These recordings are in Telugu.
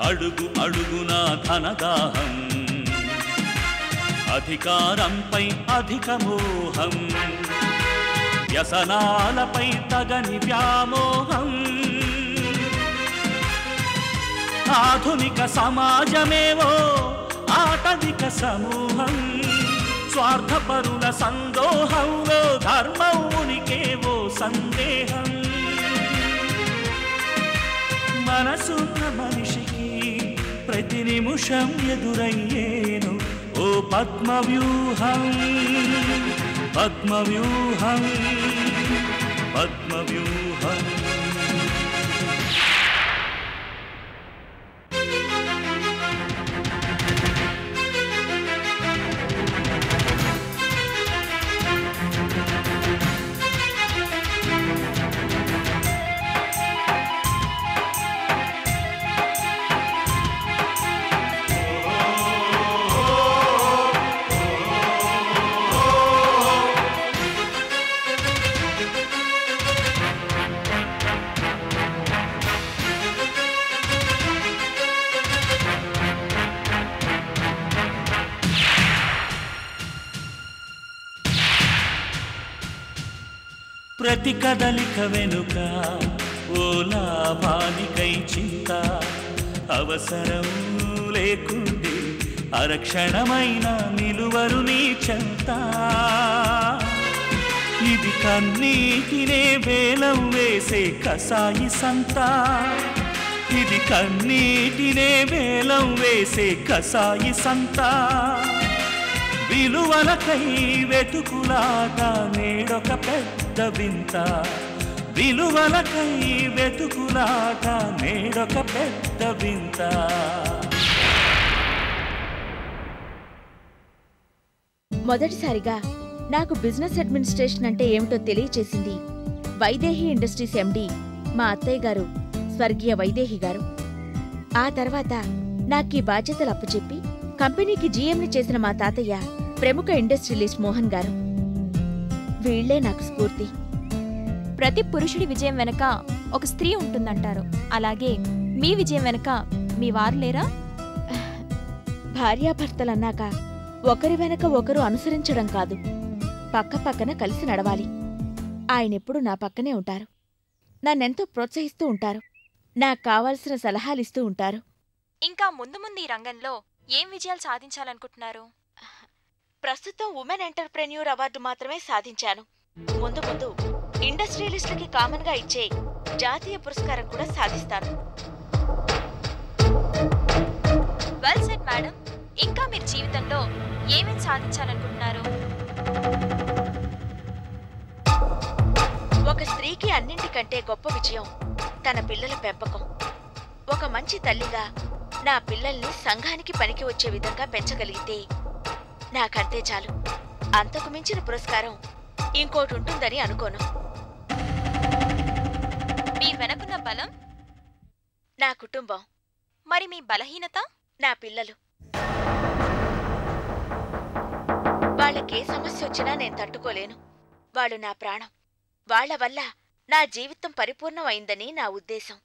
అడుగు అడుగునా ధనదాహం, అధికారంపై అధిక మోహం, వ్యసనాలపై తగని వ్యామోహం. ఆధునిక సమాజమేవో ఆటవిక సమూహం, స్వార్థపరుల సందోహంలో ధర్మం ఉనికేవో సందేహం. మనసున్న మనిషికి ప్రతి నిమిషం ఎదురయ్యేను ఓ పద్మవ్యూహం, పద్మవ్యూహం, పద్మవ్యూహం. ప్రతి కదలిక వెనుక ఓ లాభానికై చింత, అవసరం లేకుండి అరక్షణమైన నిలువరు నీ చెంత. ఇది కన్నీటినే వేలం వేసే కసాయి సంత, ఇది కన్నీటినే వేలం వేసే కసాయి సంత. విలువలకై వెతుకులాట నేడొక పెద్ద వింత, విలువలకై వెతుకులాట నేడొక పెద్ద వింత. మొదటిసారిగా నాకు బిజినెస్ అడ్మినిస్ట్రేషన్ అంటే ఏమిటో తెలియచేసింది వైదేహి ఇండస్ట్రీస్ ఎండి మా అత్తయ్య గారు, స్వర్గీయ వైదేహి గారు. ఆ తర్వాత నాకీ బాధ్యతలు అప్పచెప్పి కంపెనీకి జీఎంని చేసిన మా తాతయ్య ప్రముఖ ఇండస్ట్రియలిస్ట్ మోహన్ గారు. వీళ్లే నాకు స్ఫూర్తి. ప్రతి పురుషుడి విజయం వెనక ఒక స్త్రీ ఉంటుందంటారు. అలాగే మీ విజయం వెనక మీ వారు లేరా? భార్యాభర్తలన్నాక ఒకరి వెనక ఒకరు అనుసరించడం కాదు, పక్క పక్కన కలిసి నడవాలి. ఆయనెప్పుడు నా పక్కనే ఉంటారు, నన్నెంతో ప్రోత్సహిస్తూ ఉంటారు, నాకు కావాల్సిన సలహాలిస్తూ ఉంటారు. ఇంకా ముందు ముందు ఈ రంగంలో ఏం విజయాలు సాధించాలనుకుంటున్నారు? ప్రస్తుతం ఉమెన్ ఎంటర్ప్రెన్యూర్ అవార్డు మాత్రమే సాధించాను. ముందు ముందు ఇండస్ట్రియలిస్టులకి కామన్ గా ఇచ్చే జాతీయ పురస్కారం కూడా సాధిస్తాను. Well said madam. ఇంకా మీరు జీవితంలో ఏమేం సాధించాలనుకుంటున్నారు? ఒక స్త్రీకి అన్నింటికంటే గొప్ప విజయం తన పిల్లల పెంపకం. ఒక మంచి తల్లిగా నా పిల్లల్ని సంఘానికి పనికి వచ్చే విధంగా పెంచగలిగితే నాకంతే చాలు. అంతకు మించిన పురస్కారం ఇంకోటి ఉంటుందని అనుకోను. మీ వెనకున్న బలం? నా కుటుంబం. మరి మీ బలహీనత? నా పిల్లలు. వాళ్ళకే సమస్య వచ్చినా నేను తట్టుకోలేను. వాళ్ళు నా ప్రాణం. వాళ్ల వల్ల నా జీవితం పరిపూర్ణం అయిందని నా ఉద్దేశం.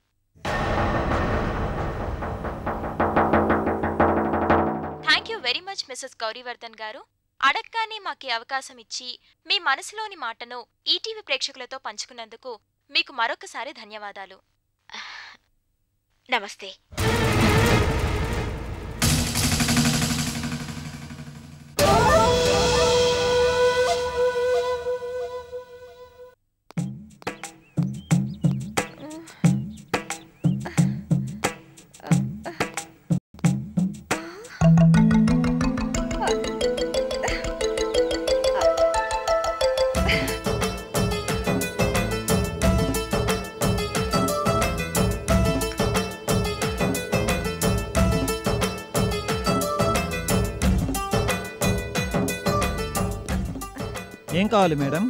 Thank you very much Mrs Gaurivardhan గారు. అడగ్గానే మాకే అవకాశం ఇచ్చి మీ మనసులోని మాటను ఈటీవీ ప్రేక్షకులతో పంచుకున్నందుకు మీకు మరొకసారి ధన్యవాదాలు. నమస్తే. ఏం కావాలి మేడం?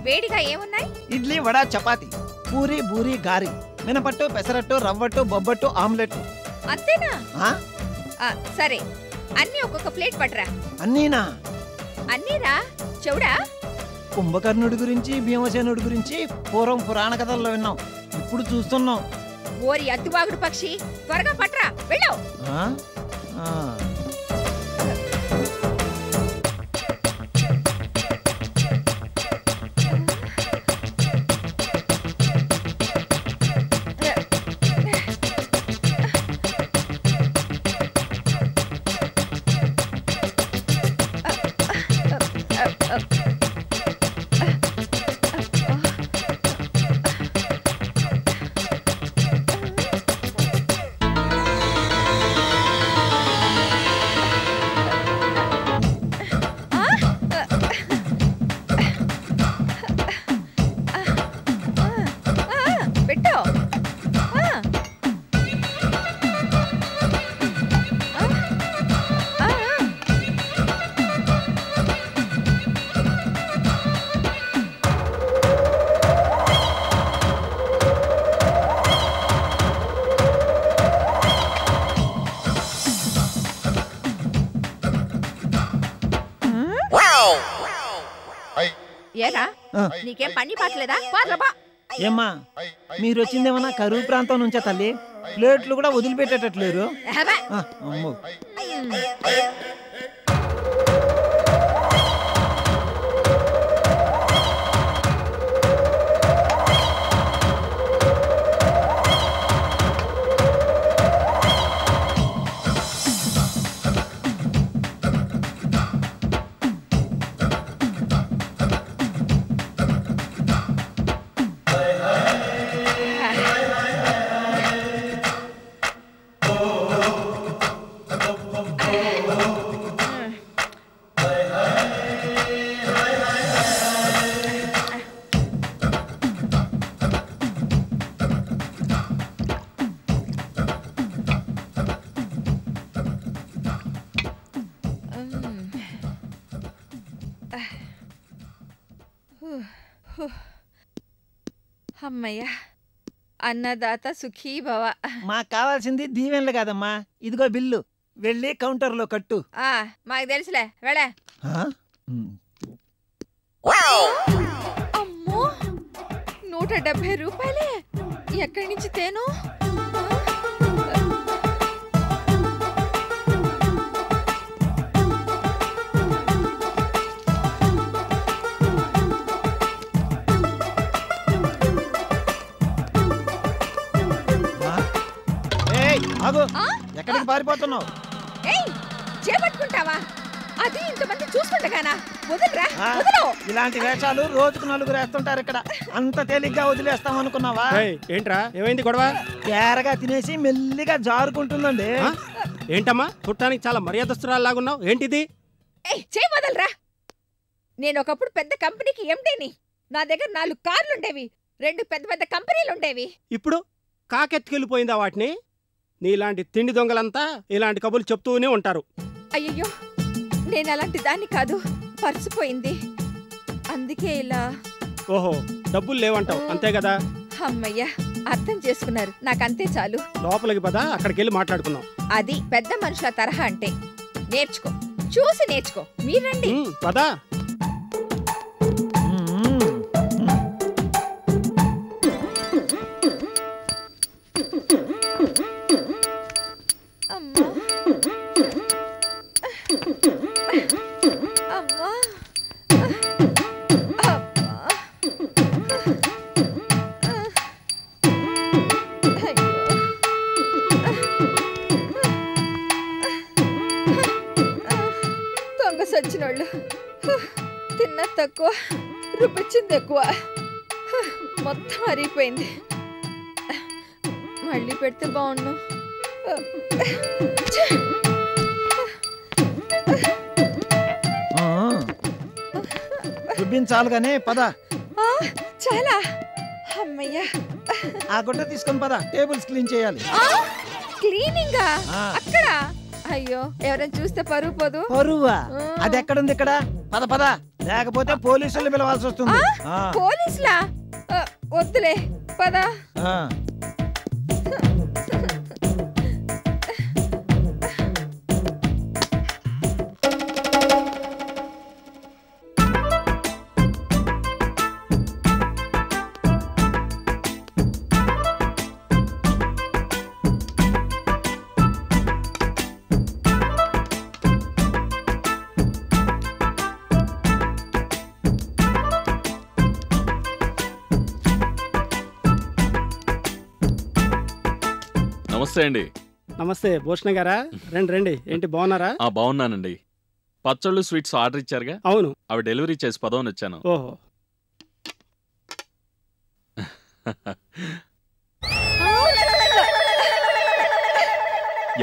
వేడిగా ఏమున్నాయి? ఇడ్లీ, వడ, చపాతి, పూరి, బూరి, గారి, మినపట్టు, పెసరట్టు, రవ్వట్టు, బొబ్బట్టు, ఆమ్లెట్. అంతేనా? సరే, అన్నీ ఒక్కొక్క ప్లేట్ పట్టరా. అన్నీనా? అన్నీరా. చెవుడా? కుంభకర్ణుడి గురించి, భీమసేనుడి గురించి పూర్వం పురాణ కథల్లో విన్నాం, ఇప్పుడు చూస్తున్నాం. ఓరి అత్తువాగుడు పక్షి, త్వరగా పట్రా, వెళ్ళు. ఏరా నీకేం పని పాటలేదా? ఏమ్మా మీరు వచ్చిందేమన్నా కరువు ప్రాంతం నుంచే తల్లి, ప్లేట్లు కూడా వదిలిపెట్టేటట్లేరు. అమ్మో అమ్మయ్య, అన్నదాత సుఖీ భవ. మాకు కావాల్సింది దీవెనలు కాదమ్మా, ఇదిగో బిల్లు, వెళ్ళి కౌంటర్లో కట్టు. మాకు తెలుసులే, వెళ్ళే. అమ్మో, 170 రూపాయలే. ఎక్కడి నుంచి తేను? ఎక్కడికి పారిపోతున్నావు? చేపట్టుకుంటావా? అది ఇంతమంది చూస్తుండగానా? వదలరా, ఇలాంటి వేషాలు రోజుకు 4 వేస్తుంటారు ఇక్కడ. అంత తేలిగ్గా వదిలేస్తాం అనుకున్నావా? ఏంట్రా, ఏమైంది గొడవ? తేరగా తినేసి మెల్లిగా జారుకుంటుందండి. ఏంటమ్మా, చుట్టానికి చాలా మర్యాదస్తురాలాగున్నావు, ఏంటిది? చేయి వదలరా. నేను ఒకప్పుడు పెద్ద కంపెనీకి ఎండీని. నా దగ్గర 4 కార్లుండేవి, 2 పెద్ద పెద్ద కంపెనీలుండేవి. ఇప్పుడు కాకెత్తుకెళ్ళిపోయిందా వాటిని? నీలాంటి తిండి దొంగలంతా ఇలాంటి కబుర్లు చెప్తూనే ఉంటారు. అయ్యయ్యో, నేను అలాంటి దాన్ని కాదు, పర్సిపోయింది, అందుకే ఇలా. ఓహో, డబ్బులు లేవంటావు అంతే కదా? అమ్మయ్య, అర్థం చేసుకున్నారు, నాకంతే చాలు. లోపలికి పద, అక్కడికెళ్ళి మాట్లాడుకుందాం. అది పెద్ద మనుషుల తరహా అంటే. నేర్చుకో, చూసి నేర్చుకో. మీరండి పదా. దొంగ సచ్చినోళ్ళు, తిన్న తక్కువ, రుపించింది ఎక్కువ, మొత్తం అరిగిపోయింది. మళ్ళీ పెడితే బాగుండు. రుబ్బించాలుగానే పద. చాలా. అమ్మయ్యా, ఆ గుడ్డ తీసుకొని పద, టేబుల్స్ క్లీన్ చేయాలి. క్లీనింగా? అక్కడ? అయ్యో, ఎవరైనా చూస్తే పరువు పోదు. పరువా? అది ఎక్కడుంది ఇక్కడ? పద పద, లేకపోతే పోలీసులు పిలవాల్సి వస్తుంది. పోలీసులా? వద్దులే, పద. నమస్తే అండి. నమస్తే భూషణ గారా, రండి రండి. ఏంటి బాగున్నారా? బాగున్నానండి. పచ్చళ్ళు స్వీట్స్ ఆర్డర్ ఇచ్చారుగా? అవును. అవి డెలివరీ చేసి పదవని వచ్చాను. ఓహో.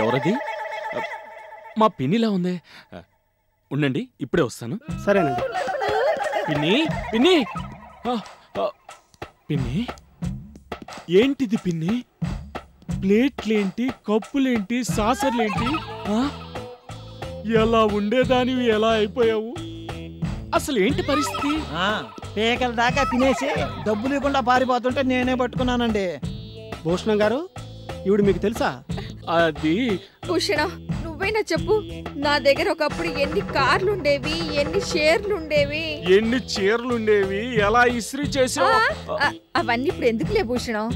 ఎవరది? మా పిన్నిలా ఉంది. ఉండండి, ఇప్పుడే వస్తాను. సరేనండి. పిన్ని పిన్ని పిన్ని, ఏంటిది పిన్ని? ప్లేట్లేంటి, కప్పులేంటి, సాసర్లేంటి? ఎలా ఉండేదానివి ఎలా అయిపోయావు? అసలు ఏంటి పరిస్థితి? పేకల దాకా తినేసి డబ్బు లేకుండా పారిపోతుంటే నేనే పట్టుకున్నానండి. భూషణం గారు, ఇవిడు మీకు తెలుసా? అది భూషణం, నువ్వైనా చెప్పు. నా దగ్గర ఒకప్పుడు ఎన్ని కార్లుండేవి, ఎన్ని షేర్లుండేవి, ఎన్ని చీరలుండేవి, ఎలా ఇస్త్రీ చేసావు? అవన్నీ ఇప్పుడు ఎందుకులే భూషణం.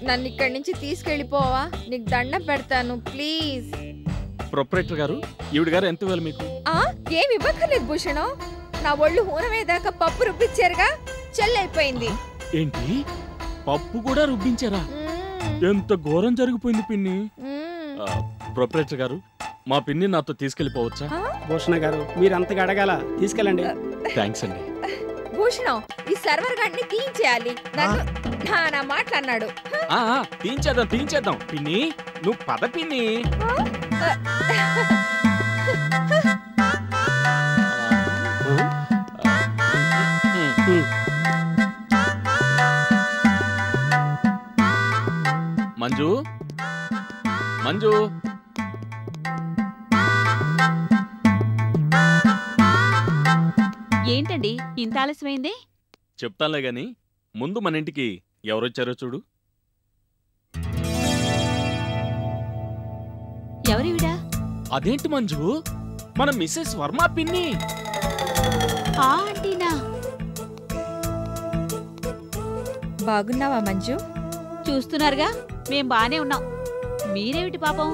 నన్ను ఇక్కడి నుంచి తీసుకెళ్ళిపోవా? నీకు దండం పెడతాను ప్లీజ్. ప్రొపరేటర్ గారు, ఈవిడ గారు ఎంత ఇవ్వాలి మీకు? ఏమి ఇవ్వక్కర్లేదు భూషణం. నా ఒళ్ళు హూనమేదాకా పప్పు రుబ్బిచ్చారుగా, చెల్లైపోయింది. ఏంటి, పప్పు కూడా రుబ్బించారా? ఎంత ఘోరం జరిగిపోయింది పిన్ని. ప్రొపరేటర్ గారు, మా పిన్ని నాతో తీసుకెళ్లిపోవచ్చా? భూషణ గారు, మీరు అంతగా అడగాల, తీసుకెళ్ళండి. థ్యాంక్స్ అండి. భూషణం, ఈ సర్వర్ గాడిని తీయించేయాలి. నా మాట్లాడినాడు. తీయించేద్దాం పిన్ని, నువ్వు పద పిన్ని. మంజు, మంజు, ఏంటండి ఇంత ఆలస్యమైంది? చెప్తానులే గాని ముందు మన ఇంటికి ఎవరొచ్చారో చూడు. ఎవరివిడా? అదేంటి మంజు, మన మిస్సెస్ వర్మ పిన్ని. ఆంటీనా? బాగున్నావా మంజు? చూస్తున్నారుగా, మేం బానే ఉన్నాం. మీరేమిటి పాపం,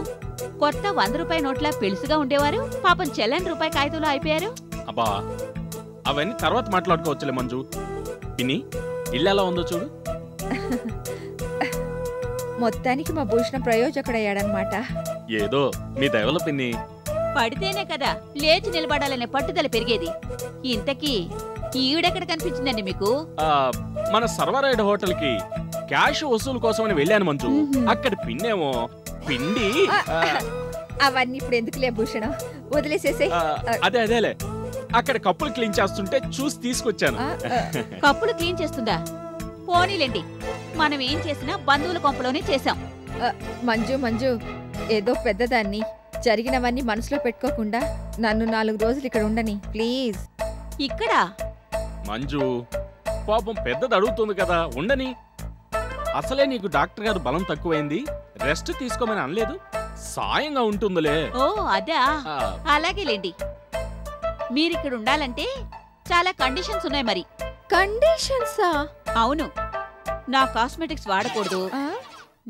కొత్త 100 రూపాయి నోట్లా పెలుసుగా ఉండేవారు, పాపం చెల్లని రూపాయి కాగితంలో అయిపోయారు. అబ్బా, అవన్నీ తర్వాత మాట్లాడుకోవచ్చులే మంజు. పిన్ని, ఇల్లు ఎలా ఉందో చూడు. మొత్తానికి మా భూషణ ప్రయోజకుడయ్యాడనమాట. ఏదో మీ దయవల్ల పిన్ని. పడితేనే కదా లేచి నిలబడాలనే పట్టుదల పెరిగేది. ఇంతకీ ఈవిడెక్కడ కనిపించిందండి మీకు? మన సర్వరైడ్ హోటల్ కి క్యాష్ వసూలు కోసమని వెళ్ళాను మంజు. అక్కడ పిన్నేమో పిండి. అవన్నీ ఇప్పుడు ఎందుకులే భూషణ, వదిలేసేసే. అదేలే, అక్కడ కప్పులు క్లీన్ చేస్తుంటే చూసి తీసుకొచ్చాను. కప్పులు క్లీన్ చేస్తుందా? పోనీలేండి, మనం ఏం చేసినా బంధువుల కొంపలోనే చేశాం. మంజు మంజు, ఏదో పెద్దదాన్ని, జరిగినవన్నీ మనసులో పెట్టుకోకుండా నన్ను 4 రోజులు ఇక్కడ ఉండని ప్లీజ్. ఇక్కడ మంజు పాపం పెద్దది అడుగుతుంది కదా, ఉండని. అసలే నీకు డాక్టర్ గారు బలం తక్కువైంది, రెస్ట్ తీసుకోమని అనలేదు. సాయంగా ఉంటుందిలే. ఓ అదా, అలాగేలేండి. మీరిక్కడ ఉండాలంటే చాలా కండిషన్స్ ఉన్నాయి. మరి కండిషన్సా? అవును, నా కాస్మెటిక్స్ వాడకూడదు,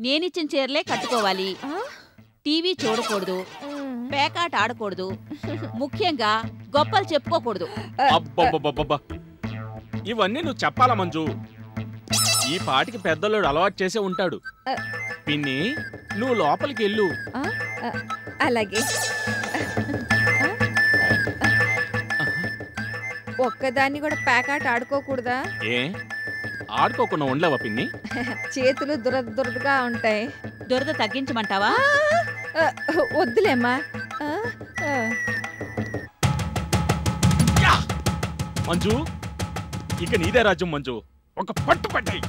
నేనిచ్చిన చీరలే కట్టుకోవాలి, టీవీ చూడకూడదు, పేకాట ఆడకూడదు, ముఖ్యంగా గొప్పలు చెప్పుకోకూడదు. అబ్బబ్బబ్బబ్బా, ఇవన్నీ నువ్వు చెప్పాలా మంజు? ఈ పాటికి పెద్దలోడు అలవాటు చేసే ఉంటాడు. పిన్ని, నువ్వు లోపలికి వెళ్ళు. అలాగే. ఒక్కదాన్ని కూడా పేకాట ఆడుకోకూడదా? ఏ, ఆడుకోకుండా ఉండలేవా పిన్ని? చేతులు దురదగా ఉంటాయి. దురద తగ్గించమంటావా? వద్దులేమ్మా. మంజు, ఇక నీదే రాజ్యం మంజు, ఒక పట్టు పట్టాయి.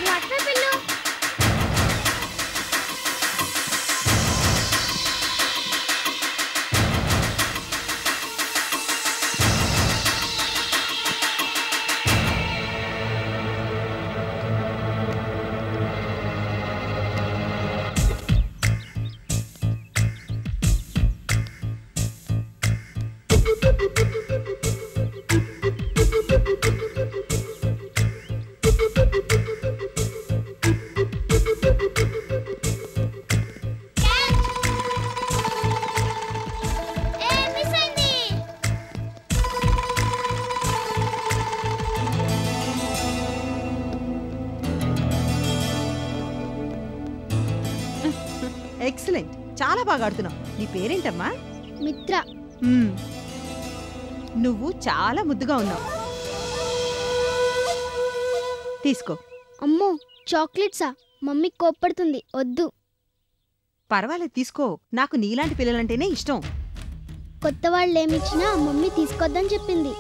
వాటర్ బిల్లు ఎక్సలెంట్, చాలా బాగా ఆడుతున్నావు. నీ పేరేంటమ్మా? మిత్ర. నువ్వు చాలా ముద్దుగా ఉన్నావు. తీసుకో. అమ్మో, చాక్లెట్సా? మమ్మీ కోప్పడుతుంది, వద్దు. పర్వాలేదు, తీసుకో. నాకు నీలాంటి పిల్లలంటేనే ఇష్టం. కొత్త వాళ్ళేమిచ్చినా మమ్మీ తీసుకోద్దని చెప్పింది.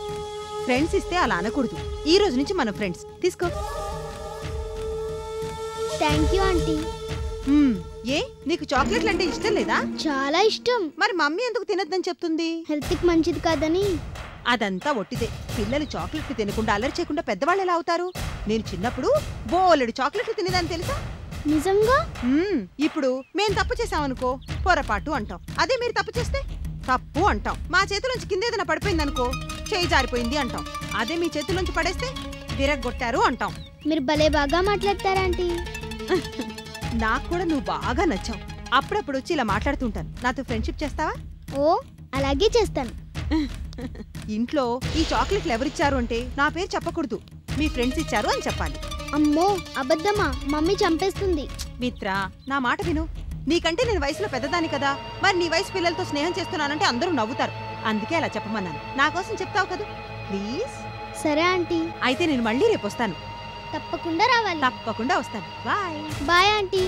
ఫ్రెండ్స్ ఇస్తే అలా అనకూడదు. ఈ రోజు నుంచి మనం ఫ్రెండ్స్. తీసుకో. Thank you aunty. ఏ, నీకు చాక్లెట్లు అంటే ఇష్టం లేదా? చాలా ఇష్టం. మరి మమ్మీ ఎందుకు తినొద్దని చెప్తుంది? హెల్త్కి మంచిది కాదని. అదంతా ఒట్టిదే. పిల్లలు చాక్లెట్లు తినకుండా అల్లరి చేయకుండా పెద్దవాళ్ళు ఎలా అవుతారు? నేను చిన్నప్పుడు బోలెడు చాక్లెట్లు తినేదాన్ని తెలుసా? నిజంగా? ఇప్పుడు మేం తప్పు చేసామనుకో పొరపాటు అంటాం. అదే మీరు తప్పు చేస్తే తప్పు అంటాం. మా చేతిలోంచి కింద ఏదైనా పడిపోయిందనుకో చేయి జారిపోయింది అంటాం. అదే మీ చేతిలోంచి పడేస్తే విరగ్గొట్టారు అంటాం. మీరు భలే బాగా మాట్లాడతారా ఆంటీ. నాకు కూడా నువ్వు బాగా నచ్చావు. అప్పుడప్పుడు వచ్చి ఇలా మాట్లాడుతుంటాను. నాతో ఫ్రెండ్షిప్ చేస్తావా? ఓ, అలాగే చేస్తాను. ఇంట్లో ఈ చాక్లెట్లు ఎవరిచ్చారు అంటే నా పేరు చెప్పకూడదు, మీ ఫ్రెండ్స్ ఇచ్చారు అని చెప్పాలి. అమ్మో, అబద్ధమా? మమ్మీ చంపేస్తుంది. మిత్ర, నా మాట విను. నీకంటే నేను వయసులో పెద్దదాని కదా. మరి నీ వయసు పిల్లలతో స్నేహం చేస్తున్నానంటే అందరూ నవ్వుతారు. అందుకే అలా చెప్పమన్నాను. నా కోసం చెప్తావు కదా ప్లీజ్? సరే ఆంటీ. అయితే నేను మళ్ళీ రేపు వస్తాను. తప్పకుండా రావాలి. తప్పకుండా వస్తాను. బాయ్. Bye aunty.